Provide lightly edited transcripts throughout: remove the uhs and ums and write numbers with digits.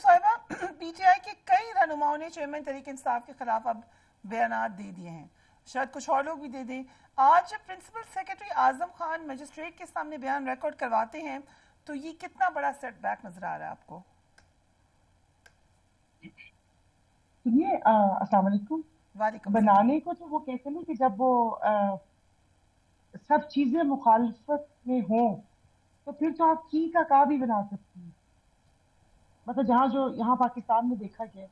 صاحبہ PTI کے کئی رہنماؤں نے چیئرمین تحریک انصاف کے خلاف اب بیانات دے دیے ہیں, شاید کچھ اور لوگ بھی دے دیں. آج principal secretary Azam Khan magistrate کے سامنے بیان ریکارڈ کرواتے ہیں, تو یہ کتنا بڑا سیٹ بیک نظر آ رہا ہے آپ کو؟ سنیے, السلام علیکم. وعلیکم بنانے کو تو وہ کہتے ہیں کہ جب وہ سب چیزیں مخالفت میں ہوں تو پھر تو آپ کی کا بھی بنا سکتی ہیں, مطلب جہاں جو یہاں پاکستان میں دیکھا گیا.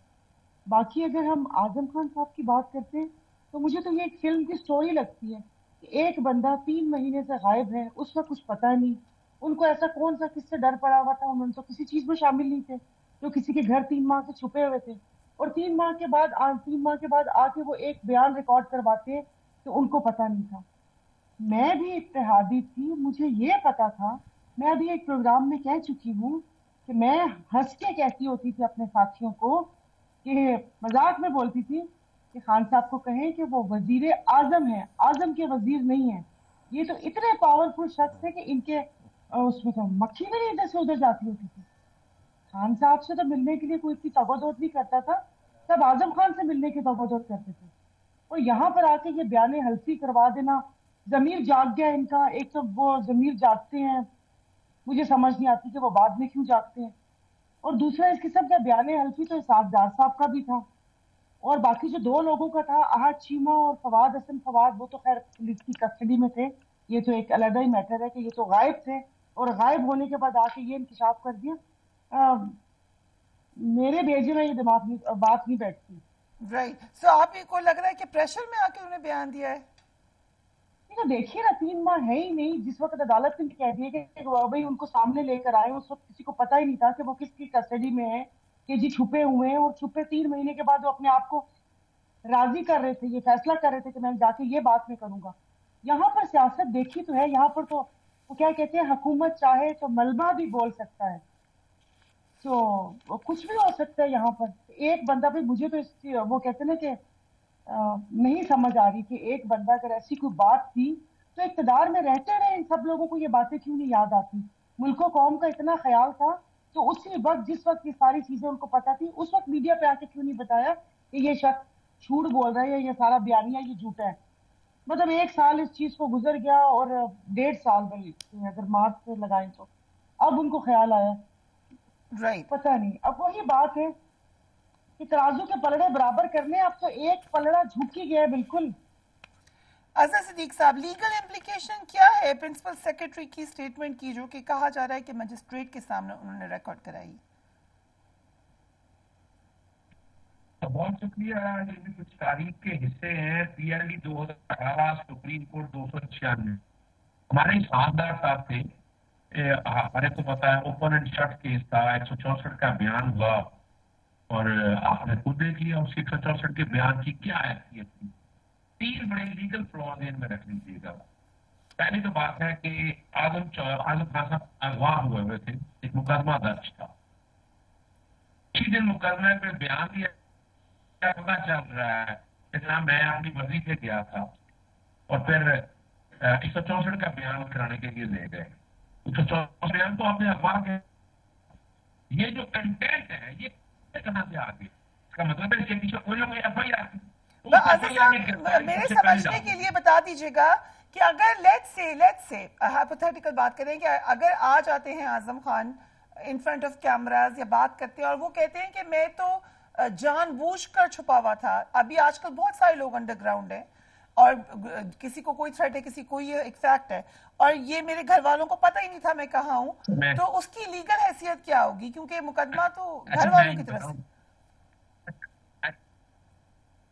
باقی اگر ہم اعظم خان صاحب کی بات کرتے ہیں تو مجھے تو یہ ایک فلم کی سٹوری لگتی ہے کہ ایک بندہ 3 مہینے سے غائب ہے, اس کا کچھ پتہ نہیں. ان کو ایسا کون سا کس سے ڈر پڑا ہوا تھا, انہوں نے تو کسی چیز میں شامل نہیں تھے, جو کسی کے گھر 3 ماہ سے چھپے ہوئے تھے, اور 3 ماہ کے بعد آ کے وہ ایک بیان ریکارڈ کرواتے ہیں کہ ان کو پتہ نہیں تھا. میں بھی اتحادی تھی, مجھے یہ پتا تھا. میں ابھی ایک پروگرام میں کہہ چکی ہوں کہ میں ہنس کے کہتی ہوتی تھی اپنے ساتھیوں کو, کہ مذاق میں بولتی تھی کہ خان صاحب کو کہیں کہ وہ وزیر اعظم ہیں, اعظم کے وزیر نہیں ہیں. یہ تو اتنے پاورفل شخص ہے کہ ان کے اس میں تو مکھی بھی نہیں ادھر سے ادھر جاتی ہوتی تھی. خان صاحب سے تو ملنے کے لیے کوئی اتنی تگودود نہیں کرتا تھا, سب اعظم خان سے ملنے کی تگودود کرتے تھے. اور یہاں پر آ کے یہ بیان حلفی کروا دینا, ضمیر جاگ گیا ان کا. ایک تو وہ ضمیر جاگتے ہیں, مجھے سمجھ نہیں آتی کہ وہ بعد میں کیوں جاگتے ہیں, اور دوسرا اس قسم کا بیان حلفی تو اسحاق ڈار صاحب کا بھی تھا, اور باقی جو 2 لوگوں کا تھا, احد چیمہ اور فواد حسن فواد, وہ تو خیر پولیس کی کسٹڈی میں تھے. یہ تو ایک علیحدہ ہی میٹر ہے کہ یہ تو غائب تھے, اور غائب ہونے کے بعد آ کے یہ انکشاف کر دیا. میرے بھیجے میں یہ دماغ نہیں بات نہیں بیٹھتی. رائٹ, سو آپ کو لگ رہا ہے کہ پریشر میں آ کے انہوں نے بیان دیا ہے؟ تو دیکھیے نا, 3 ماہ ہے ہی نہیں. جس وقت عدالت نے کہہ دیا کہ بھائی ان کو سامنے لے کر آئے, اس وقت کسی کو پتہ ہی نہیں تھا کہ وہ کس کی کسٹڈی میں ہے, کہ جی چھپے ہوئے ہیں, اور چھپے 3 مہینے کے بعد وہ اپنے آپ کو راضی کر رہے تھے, یہ فیصلہ کر رہے تھے کہ میں جا کے یہ بات میں کروں گا. یہاں پر سیاست دیکھی تو ہے, یہاں پر تو وہ کیا کہتے ہیں, حکومت چاہے تو ملبہ بھی بول سکتا ہے, تو کچھ بھی ہو سکتا ہے یہاں پر. ایک بندہ بھی, مجھے تو اس کی وہ کہتے ہیں نا کہ نہیں سمجھ آ رہی کہ ایک بندہ اگر ایسی کوئی بات تھی تو اقتدار میں رہتے رہے ان سب لوگوں کو یہ باتیں کیوں نہیں یاد آتی. ملک و قوم کا اتنا خیال تھا, تو اسی وقت جس وقت یہ ساری چیزیں ان کو پتا تھی, اس وقت میڈیا پہ آ کے کیوں نہیں بتایا کہ یہ شخص جھوٹ بول رہا ہے, یہ سارا بیانیہ یہ جھوٹا ہے. مطلب 1 سال اس چیز کو گزر گیا, اور 1.5 سال بلکہ اگر مارچ سے لگائیں تو اب ان کو خیال آیا. رائٹ, پتہ نہیں. اب وہی بات ہے کہ ترازو کے پلڑے برابر کرنے, اب تو ایک پلڑا جھک ہی گیا بالکل. اظہر صدیق صاحب, لیگل امپلیکیشن کیا ہے پرنسپل سیکرٹری کی سٹیٹمنٹ کی, جو کہ کہا جا رہا ہے کہ مجسٹریٹ کے سامنے انہوں نے ریکارڈ کرائی؟ بہت شکریہ. یہ بھی کچھ تاریخ کے حصے ہیں. PLD 2018, supreme court 296. ہمارے صاحبدار صاحب تھے, ہمارے کو پتا ہے اوپن اینڈ شٹ کیس تھا, 164 کا بیان ہوا, اور آپ نے خود دیکھ لیا اس 164 کے بیان کی کیا حیثیت تھی. 3 بڑے لیگل فلاز ان میں رکھ لیجیے گا. پہلی تو بات ہے کہ اعظم خان صاحب اغوا ہوئے تھے, ایک مقدمہ درج تھا. اسی دن مقدمے پہ بیان دیا, پتا چل رہا ہے کہ جناب میں اپنی مرضی سے گیا تھا, اور پھر 164 کا بیان کرانے کے لیے لے گئے. 164 بیان تو آپ نے اغوا کے, یہ جو کنٹینٹ ہے یہ کہاں سے آ گئی؟ اس کا مطلب ہے کہ پیچھے کوئی نہ کوئی FIR. میرے سمجھنے کے لیے بتا دیجیے گا کہ اگر لیٹس سے ہائپوتھیٹیکل بات کریں کہ اگر آ جاتے ہیں Azam Khan in front of cameras یا بات کرتے ہیں, اور وہ کہتے ہیں کہ میں تو جان بوجھ کر چھپا ہوا تھا. ابھی آج کل بہت سارے لوگ انڈر گراؤنڈ ہیں, اور کسی کو کوئی تھریٹ ہے, کسی کو یہ ایک فیکٹ ہے, اور یہ میرے گھر والوں کو پتہ ہی نہیں تھا میں کہاں ہوں, تو اس کی لیگل حیثیت کیا ہوگی؟ کیونکہ مقدمہ تو گھر والوں کی طرف سے.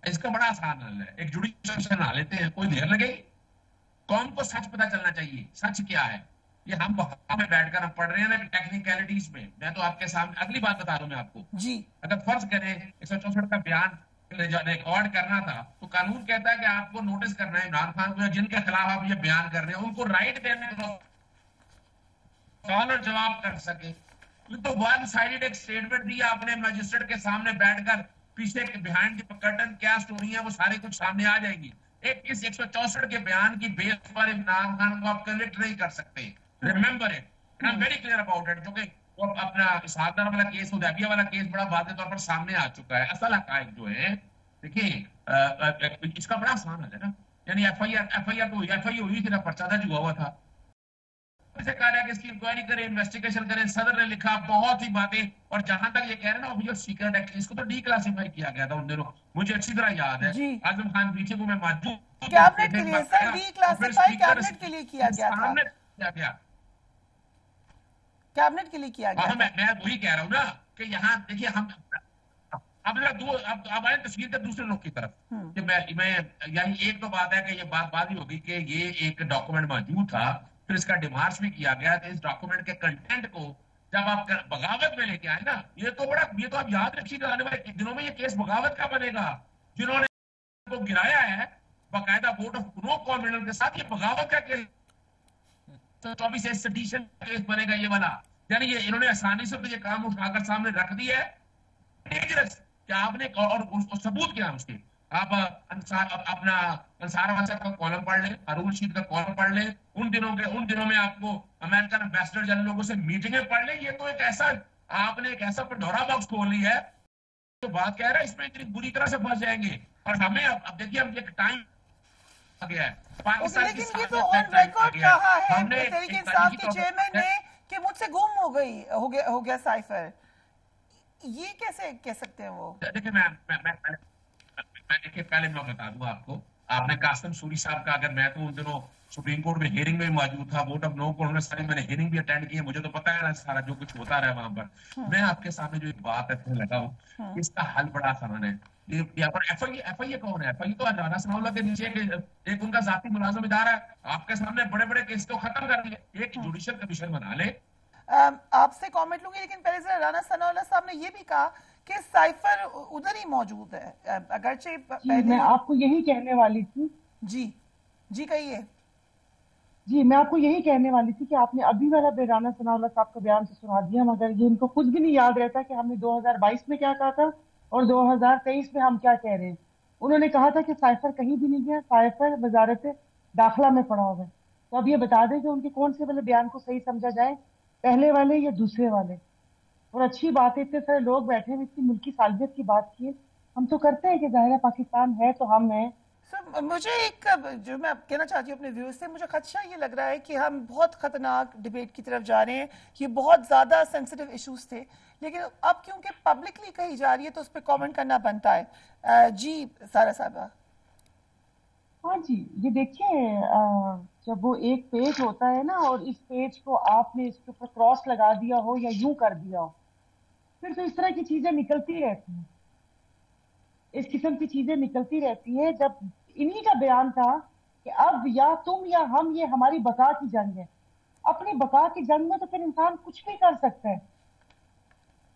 اس کا بڑا آسان حل ہے, ایک جوڈیشل سے نہ لیتے ہیں, کوئی دیر لگے گی. قوم کو سچ پتہ چلنا چاہیے, سچ کیا ہے. یہ ہم میں بیٹھ کر ہم پڑھ رہے ہیں نا ٹیکنیکلٹیز میں. میں تو آپ کے سامنے اگلی بات بتا دوں میں آپ کو جی. اگر فرض کریں 164 کا بیان ریکارڈ کرنا تھا, تو قانون کہتا ہے کہ آپ کو نوٹس کرنا ہے عمران خان کو, جن کے خلاف آپ یہ بیان کر رہے ہیں ان کو رائٹ دینے کو سوال اور جواب کر سکے. تو ون سائیڈڈ ایک سٹیٹمنٹ دیا آپ نے مجسٹریٹ کے سامنے بیٹھ کر, پیچھے بیہائنڈ دی کرٹن کیا سٹوری ہے وہ سارے کچھ سامنے آ جائے گی. ایک اس 164 کے بیان کی بیس پر عمران خان کو آپ کنوکٹ نہیں کر سکتے. Remember it, I am very clear about it, جو کہ وہ اپنا اسحاق ڈار والا کیس حدیبیہ والا کیس بڑا واضح طور پر سامنے آ چکا ہے. اصل حقائق جو ہے دیکھیے اس کا بڑا آسان ہے نا, یعنی ایف آئی آر ہوئی تھی نا, پرچہ درج ہوا تھا, سے کہا رہا ہے کہ اس کی انکوائری کریں, انویسٹیگیشن کریں. صدر نے لکھا بہت سی باتیں, اور جہاں تک یہ کہہ رہے ہیں نا جو سیکرٹ ایکٹ, اس کو تو ڈی کلاسیفائی کیا گیا تھا ان دنوں, مجھے اچھی طرح یاد ہے. جی اعظم خان پیچھے کو میں موجود کیبنٹ کے لیے سر, ڈی کلاسیفائی کیبنٹ کے لیے کیا گیا تھا, کیبنٹ کے لیے کیا گیا. میں وہی کہہ رہا ہوں نا کہ یہاں دیکھیے ہم اب آئے تصویر کے دوسرے لوگ کی طرف, کہ میں یعنی ایک تو بات ہے کہ یہ بات ہی ہوگی کہ یہ ایک ڈاکومنٹ موجود تھا, پھر اس کا ڈیمارش بھی کیا گیا. کہ اس ڈاکومنٹ کے کنٹینٹ کو جب آپ بغاوت میں لے کے آئے نا, یہ تو آپ یاد رکھیے گا آنے والے دنوں میں یہ کیس بغاوت کا بنے گا. جنہوں نے کو گرایا ہے باقاعدہ ووٹ آف نو کانفیڈنس کے ساتھ, یہ بغاوت کا کیس 24 سیڈیشن کیس بنے گا یہ والا. یعنی یہ انہوں نے آسانی سے یہ کام اٹھا کر سامنے رکھ دیا ہے. ڈینجرس کہ آپ نے, اور ثبوت کیا اس کے, آپ اپنا انصار صاحب کا کالم پڑھ لیں, ہارون رشید کا کالم پڑھ لیں, ان دنوں میں آپ کو امریکن امبیسڈر جن لوگوں سے میٹنگیں پڑھ لیں. یہ تو ایک ایسا, آپ نے ایک ایسا پنڈورا باکس کھول لی ہے, جو بات کہہ رہا ہے اس میں اتنی بری طرح سے پھنس جائیں گے. اور ہمیں اب دیکھیے ہم ایک ٹائم آ گیا ہے, لیکن یہ تو آن ریکارڈ کہا ہے تحریک انصاف کے چیئرمین نے کہ مجھ سے گم ہو گیا سائفر. یہ کیسے کہہ سکتے ہیں وہ؟ دیکھیں دیکھیے پہلے میں بتا دوں آپ کو, آپ نے قاسم سوری صاحب کا, اگر میں تو ان دنوں سپریم کورٹ میں ہیئرنگ میں موجود تھا, ووٹ آف نو کو میں نے ہیئرنگ بھی اٹینڈ کی ہے, مجھے تو پتا ہے سارا جو کچھ ہوتا رہا وہاں پر. میں آپ کے سامنے جو ایک بات ہے لگا ہوں, اس کا حل بڑا آسان ہے. یہاں پر ایف آئی اے کون ہے؟ ایف آئی اے تو رانا ثناء اللہ کے نیچے ایک ان کا ذاتی ملازم ادارہ ہے. آپ کے سامنے بڑے بڑے کیس کو ختم کر دیا, ایک جوڈیشل کمیشن بنا لے. آپ سے کامنٹ لوں گی, لیکن پہلے ذرا رانا ثناء اللہ صاحب نے یہ بھی کہا کہ سائفر ادھر ہی موجود ہے, اگرچہ میں آپ کو یہی کہنے والی تھی. جی کہیے. جی میں آپ کو یہی کہنے والی تھی کہ آپ نے ابھی والا رانا ثناء اللہ صاحب کا بیان سے سنا دیا, مگر یہ ان کو خود بھی نہیں یاد رہتا کہ ہم نے 2022 میں کیا کہا تھا اور 2023 میں ہم کیا کہہ رہے ہیں. انہوں نے کہا تھا کہ سائفر کہیں بھی نہیں گیا, سائفر وزارت داخلہ میں پڑا ہوا ہے. تو اب یہ بتا دیں کہ ان کے کون سے والے بیان کو صحیح سمجھا جائے, پہلے والے یا دوسرے والے. اور اچھی بات ہے, اتنے سارے لوگ بیٹھے ہیں, اتنی ملکی صالحیت کی بات کی ہے. ہم تو کرتے ہیں کہ ظاہر پاکستان ہے تو ہم ہیں. مجھے ایک جو میں کہنا چاہتی ہوں اپنے ویوز سے, مجھے خدشہ یہ لگ رہا ہے کہ ہم بہت خطرناک ڈیبیٹ کی طرف جا رہے ہیں. یہ بہت زیادہ سینسیٹیو ایشوز تھے, لیکن اب کیونکہ پبلکلی کہی جا رہی ہے تو اس پہ کامنٹ کرنا بنتا ہے. جی سارا صاحبہ. ہاں جی, یہ دیکھیے جب وہ ایک پیج ہوتا ہے نا, اور اس پیج کو آپ نے اس کے اوپر کراس لگا دیا ہو یا یوں کر دیا ہو, پھر تو اس طرح کی چیزیں نکلتی رہتی ہیں, اس قسم کی چیزیں نکلتی رہتی ہیں. جب انہی کا بیان تھا کہ اب یا تم یا ہم, یہ ہماری بقا کی جنگ ہے. اپنی بقا کی جنگ میں تو پھر انسان کچھ بھی کر سکتا ہے.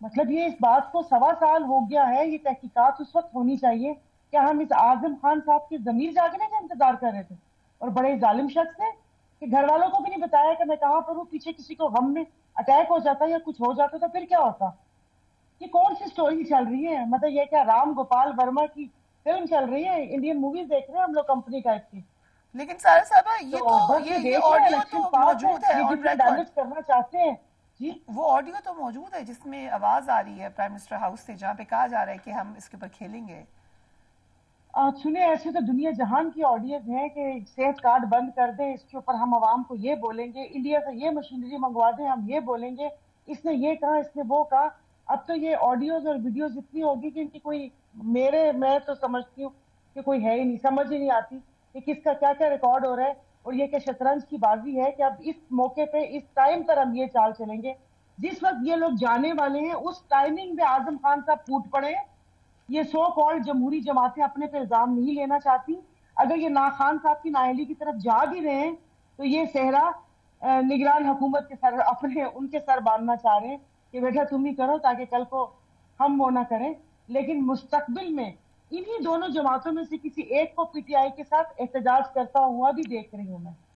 مطلب یہ اس بات کو 1.25 سال ہو گیا ہے, یہ تحقیقات اس وقت ہونی چاہیے. کیا ہم اس اعظم خان صاحب کی ضمیر جاگنے کا انتظار کر رہے تھے؟ اور بڑے ظالم شخص نے کہ گھر والوں کو بھی نہیں بتایا کہ میں کہاں پر ہوں. پیچھے کسی کو غم میں اٹیک ہو جاتا یا کچھ ہو جاتا تو پھر کیا ہوتا؟ یہ کون سی سٹوری چل رہی ہے؟ مطلب یہ کیا رام گوپال ورما کی فلم چل رہی ہے؟ انڈین موویز دیکھ رہے ہیں ہم لوگ کمپنی ٹائپ کی. لیکن سارا صاحبہ یہ آڈیو تو موجود ہے آن ریکارڈ. کرنا چاہتے ہیں جی, وہ آڈیو تو موجود ہے جس میں آواز آ رہی ہے پرائم منسٹر ہاؤس سے, جہاں پہ کہا جا رہا ہے کہ ہم اس کے اوپر کھیلیں گے. سنیں, ایسے تو دنیا جہان کی آڈیوز ہیں کہ صحت کارڈ بند کر دیں, اس کے اوپر ہم عوام کو یہ بولیں گے, انڈیا سے یہ مشینری منگوا دیں, ہم یہ بولیں گے, اس نے یہ کہا, اس نے وہ کہا. اب تو یہ آڈیوز اور ویڈیوز اتنی ہوگی کہ ان کی کوئی, میں تو سمجھتی ہوں کہ کوئی ہے ہی نہیں, سمجھ ہی نہیں آتی کہ کس کا کیا کیا ریکارڈ ہو رہا ہے. اور یہ کہ شطرنج کی بازی ہے کہ اب اس موقع پہ اس ٹائم پر ہم یہ چال چلیں گے. جس وقت یہ لوگ جانے والے ہیں اس ٹائمنگ میں اعظم خان صاحب پھوٹ پڑے ہیں. یہ سو کالڈ جمہوری جماعتیں اپنے پہ الزام نہیں لینا چاہتی. اگر یہ خان صاحب کی نااہلی کی طرف جا بھی رہے ہیں تو یہ صحرا نگران حکومت کے سر, ان کے سر باندھنا چاہ رہے ہیں کہ بیٹا تم ہی کرو تاکہ کل کو ہم وہ نہ کریں. لیکن مستقبل میں انہی دونوں جماعتوں میں سے کسی ایک کو پی ٹی آئی کے ساتھ احتجاج کرتا ہوا بھی دیکھ رہی ہوں میں.